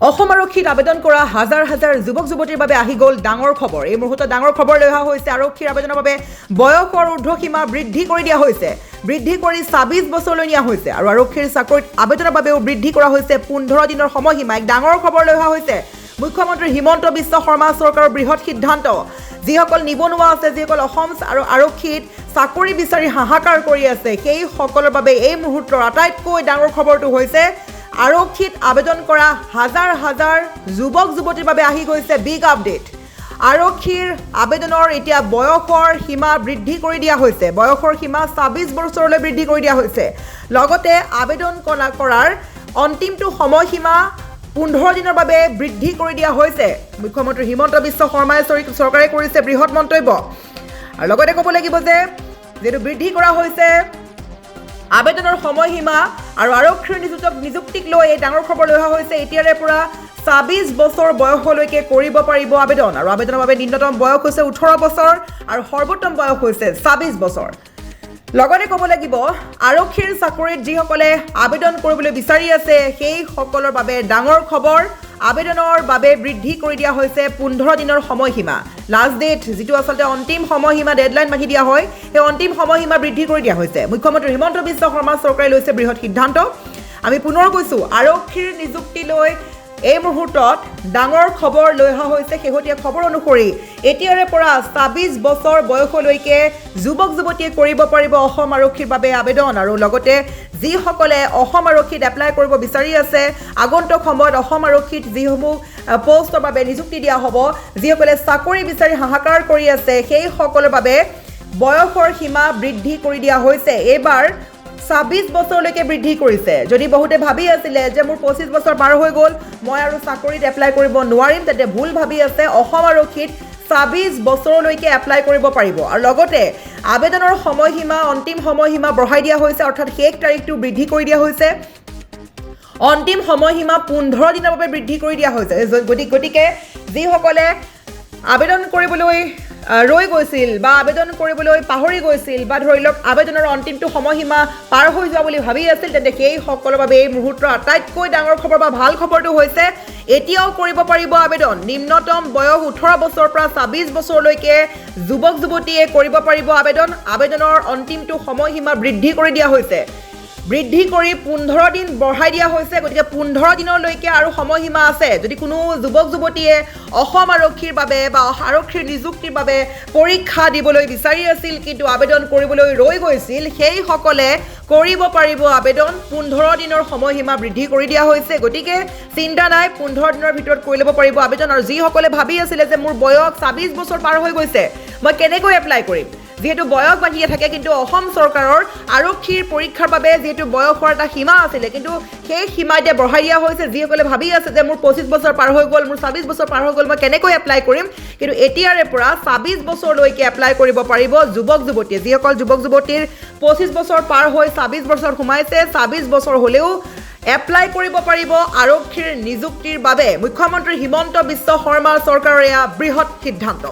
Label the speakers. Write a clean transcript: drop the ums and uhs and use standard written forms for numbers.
Speaker 1: অসম আৰক্ষীত আবেদন কৰা হাজাৰ হাজাৰ যুৱক যুৱতীৰ বাবে আহি গ'ল ডাঙৰ খবৰ। এই মুহূৰ্তত ডাঙৰ খবৰ লৈ অহা হৈছে আৰক্ষীৰ আবেদনৰ বাবে বয়সৰ ঊৰ্ধ্বসীমা বৃদ্ধি কৰি দিয়া হৈছে। বৃদ্ধি কৰি ২৬ বছৰলৈ নিয়া হৈছে আৰু আৰক্ষীৰ চাকৰিত আবেদনৰ বাবেও বৃদ্ধি কৰা হৈছে ১৫ দিনৰ সময়সীমা। এক ডাঙৰ খবৰ লৈ অহা হৈছে মুখ্যমন্ত্ৰী হিমন্ত বিশ্ব শৰ্মা চৰকাৰৰ বৃহৎ সিদ্ধান্ত। যিসকল নিবনুৱা আছে, যিসকল অসম আৰু আৰক্ষীত চাকৰি বিচাৰি হাহাকাৰ কৰি আছে, সেই সকলৰ বাবে এই মুহূৰ্তৰ আটাইতকৈ ডাঙৰ খবৰটো হৈছে আৰক্ষীত আবেদন কৰা হাজাৰ হাজাৰ যুৱক যুৱতীৰ বাবে আহি গৈছে বিগ আপডেট। আৰক্ষীৰ আবেদনৰ এতিয়া বয়সৰ সীমা বৃদ্ধি কৰি দিয়া হৈছে। বয়সৰ সীমা ২৬ বছৰলৈ বৃদ্ধি কৰি দিয়া হৈছে। লগতে আবেদন কৰাৰ অন্তিমটো সময়সীমা ১৫ দিনৰ বাবে বৃদ্ধি কৰি দিয়া হৈছে। মুখ্যমন্ত্ৰী হিমন্ত বিশ্ব শৰ্মাই চৰকাৰে কৰিছে বৃহৎ মন্তব্য। আৰু লগতে ক'ব লাগিব যে যিহেতু বৃদ্ধি কৰা হৈছে আবেদনৰ সময়সীমা আৰু আৰক্ষীৰ নিযুক্তিক লৈ এই ডাঙৰ খবৰ লৈ অহা হৈছে। এতিয়াৰে পৰা ২৬ বছৰ বয়সলৈকে কৰিব পাৰিব আবেদন। আৰু আবেদনৰ বাবে নিম্নতম বয়স হৈছে ১৮ বছৰ আৰু সৰ্বোত্তম বয়স হৈছে ২৬ বছৰ। লগতে ক'ব লাগিব আৰক্ষীৰ চাকৰিত যিসকলে আবেদন কৰিবলৈ বিচাৰি আছে সেই সকলৰ বাবে ডাঙৰ খবৰ। আবেদনৰ বাবে বৃদ্ধি কৰি দিয়া হৈছে ১৫ দিনৰ সময়সীমা। লাষ্ট ডেট যিটো আচলতে অন্তিম সময়সীমা ডেডলাইন বান্ধি দিয়া হয়, সেই অন্তিম সময়সীমা বৃদ্ধি কৰি দিয়া হৈছে। মুখ্যমন্ত্ৰী হিমন্ত বিশ্ব শৰ্মা চৰকাৰে লৈছে বৃহৎ সিদ্ধান্ত। আমি পুনৰ কৈছোঁ আৰক্ষীৰ নিযুক্তি লৈ এই মুহূৰ্তত ডাঙৰ খবৰ লৈ অহা হৈছে। শেহতীয়া খবৰ অনুসৰি এতিয়াৰে পৰা ২৬ বছৰ বয়সলৈকে যুৱক যুৱতীয়ে কৰিব পাৰিব অসম আৰক্ষীৰ বাবে আবেদন। আৰু লগতে যিসকলে অসম আৰক্ষীত এপ্লাই কৰিব বিচাৰি আছে, আগন্তুক সময়ত অসম আৰক্ষীত যিসমূহ পষ্টৰ বাবে নিযুক্তি দিয়া হ'ব, যিসকলে চাকৰি বিচাৰি হাহাকাৰ কৰি আছে, সেই সকলৰ বাবে বয়সৰ সীমা বৃদ্ধি কৰি দিয়া হৈছে। এইবাৰ ২৬ বছৰলৈকে বৃদ্ধি কৰিছে। যদি বহুতে ভাবি আছিলে যে মোৰ ২৫ বছৰ পাৰ হৈ গ'ল, মই আৰু চাকৰিত এপ্লাই কৰিব নোৱাৰিম, তেন্তে ভুল ভাবি আছে। অসম আৰক্ষীত ২৬ বছৰলৈকে এপ্লাই কৰিব পাৰিব। আৰু লগতে আবেদনৰ সময়সীমা অন্তিম সময়সীমা বঢ়াই দিয়া হৈছে, অৰ্থাৎ শেষ তাৰিখটো বৃদ্ধি কৰি দিয়া হৈছে। অন্তিম সময়সীমা ১৫ দিনৰ বাবে বৃদ্ধি কৰি দিয়া হৈছে। গতিকে যিসকলে আবেদন কৰিবলৈ ৰৈ গৈছিল বা আবেদন কৰিবলৈ পাহৰি গৈছিল বা ধৰি লওক আবেদনৰ অন্তিমটো সময়সীমা পাৰ হৈ যোৱা বুলি ভাবি আছিল, তেন্তে সেই সকলৰ বাবে এই মুহূৰ্তৰ আটাইতকৈ ডাঙৰ খবৰ বা ভাল খবৰটো হৈছে এতিয়াও কৰিব পাৰিব আবেদন। নিম্নতম বয়স ১৮ বছৰৰ পৰা ২৬ বছৰলৈকে যুৱক যুৱতীয়ে কৰিব পাৰিব আবেদন। আবেদনৰ অন্তিমটো সময়সীমা বৃদ্ধি কৰি দিয়া হৈছে। বৃদ্ধি কৰি ১৫ দিন বঢ়াই দিয়া হৈছে। গতিকে ১৫ দিনলৈকে আৰু সময়সীমা আছে। যদি কোনো যুৱক যুৱতীয়ে অসম আৰক্ষীৰ বাবে বা আৰক্ষীৰ নিযুক্তিৰ বাবে পৰীক্ষা দিবলৈ বিচাৰি আছিল কিন্তু আবেদন কৰিবলৈ ৰৈ গৈছিল, সেইসকলে কৰিব পাৰিব আবেদন। ১৫ দিনৰ সময়সীমা বৃদ্ধি কৰি দিয়া হৈছে। গতিকে চিন্তা নাই, ১৫ দিনৰ ভিতৰত কৰি ল'ব পাৰিব আবেদন। আৰু যিসকলে ভাবি আছিলে যে মোৰ বয়স ২৬ বছৰ পাৰ হৈ গৈছে, মই কেনেকৈ এপ্লাই কৰিম, যিহেতু বয়স বাঢ়িয়ে থাকে, কিন্তু অসম চৰকাৰৰ আৰক্ষীৰ পৰীক্ষাৰ বাবে যিহেতু বয়সৰ এটা সীমা আছিলে, কিন্তু সেই সীমা এতিয়া বঢ়াই দিয়া হৈছে। যিসকলে ভাবি আছে যে মোৰ ২৫ বছৰ পাৰ হৈ গ'ল, মোৰ ২৬ বছৰ পাৰ হৈ গ'ল, মই কেনেকৈ এপ্লাই কৰিম, কিন্তু এতিয়াৰে পৰা ২৬ বছৰলৈকে এপ্লাই কৰিব পাৰিব যুৱক যুৱতীয়ে। যিসকল যুৱক যুৱতীৰ ২৫ বছৰ পাৰ হৈ ২৬ বছৰত সোমাইছে, ২৬ বছৰ হ'লেও এপ্লাই কৰিব পাৰিব আৰক্ষীৰ নিযুক্তিৰ বাবে। মুখ্যমন্ত্ৰী হিমন্ত বিশ্ব শৰ্মা চৰকাৰৰ এয়া বৃহৎ সিদ্ধান্ত।